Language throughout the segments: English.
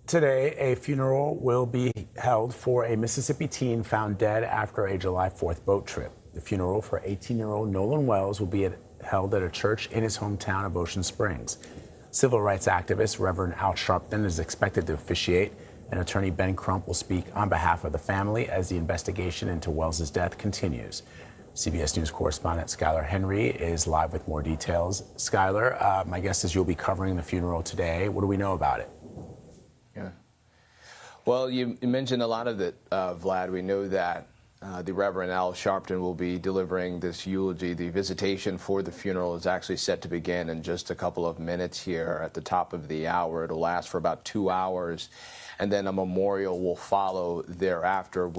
Today, a funeral will be held for a Mississippi teen found dead after a July 4th boat trip. The funeral for 18-year-old Nolan Wells will be held at a church in his hometown of Ocean Springs. Civil rights activist Reverend Al Sharpton is expected to officiate, and attorney Ben Crump will speak on behalf of the family as the investigation into Wells's death continues. CBS News correspondent Skyler Henry is live with more details. Skyler, my guess is you'll be covering the funeral today. What do we know about it? Yeah. Well, you mentioned a lot of it, Vlad. We know that the Reverend Al Sharpton will be delivering this eulogy. The visitation for the funeral is actually set to begin in just a couple of minutes here at the top of the hour. It'll last for about 2 hours, and then a memorial will follow thereafter.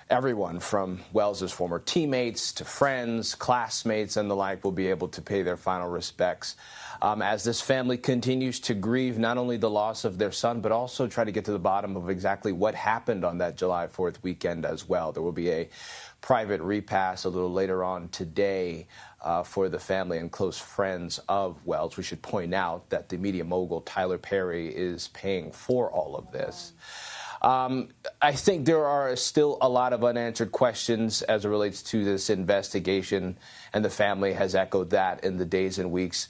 Everyone from Wells's former teammates to friends, classmates, and the like will be able to pay their final respects as this family continues to grieve not only the loss of their son, but also try to get to the bottom of exactly what happened on that July 4th weekend as well. There will be a private repast a little later on today for the family and close friends of Wells. We should point out that the media mogul Tyler Perry is paying for all of this. I think there are still a lot of unanswered questions as it relates to this investigation, and the family has echoed that in the days and weeks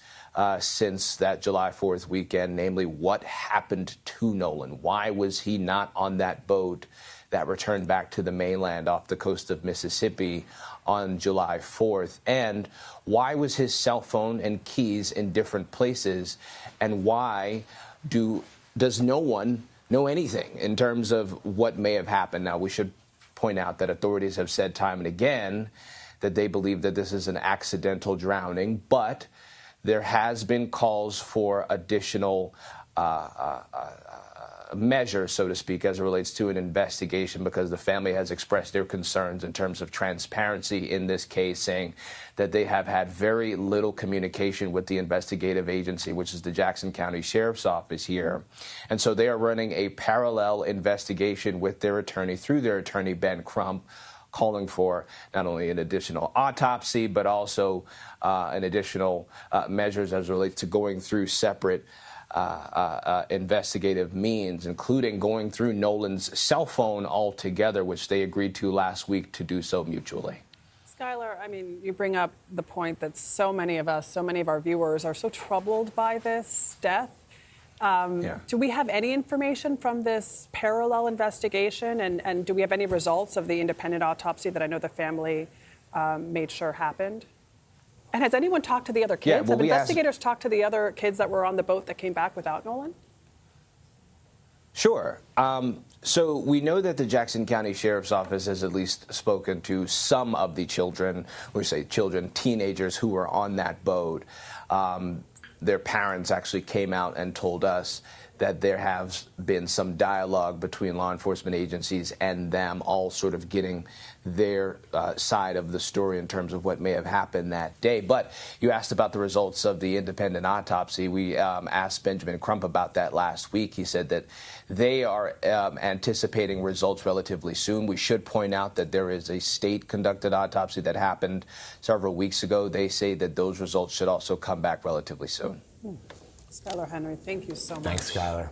since that July 4th weekend, namely what happened to Nolan? Why was he not on that boat that returned back to the mainland off the coast of Mississippi on July 4th? And why was his cell phone and keys in different places? And why does no one know anything in terms of what may have happened? Now, we should point out that authorities have said time and again that they believe that this is an accidental drowning, but there has been calls for additional measures, so to speak, as it relates to an investigation, because the family has expressed their concerns in terms of transparency in this case, saying that they have had very little communication with the investigative agency, which is the Jackson County Sheriff's Office here. And so they are running a parallel investigation with their attorney, through their attorney, Ben Crump, calling for not only an additional autopsy, but also an additional measures as it relates to going through separate investigative means, including going through Nolan's cell phone altogether, which they agreed to last week to do so mutually. Skyler, I mean, you bring up the point that so many of us, so many of our viewers are so troubled by this death. Do we have any information from this parallel investigation? And do we have any results of the independent autopsy that I know the family made sure happened? And has anyone talked to the other kids? Yeah, well, have investigators talked to the other kids that were on the boat that came back without Nolan? Sure. So we know that the Jackson County Sheriff's Office has at least spoken to some of the children, we say children, teenagers who were on that boat. Their parents actually came out and told us that there has been some dialogue between law enforcement agencies and them, all sort of getting their side of the story in terms of what may have happened that day. But you asked about the results of the independent autopsy. We asked Benjamin Crump about that last week. He said that they are anticipating results relatively soon. We should point out that there is a state-conducted autopsy that happened several weeks ago. They say that those results should also come back relatively soon. Skyler Henry, thank you so much. Thanks, Skyler.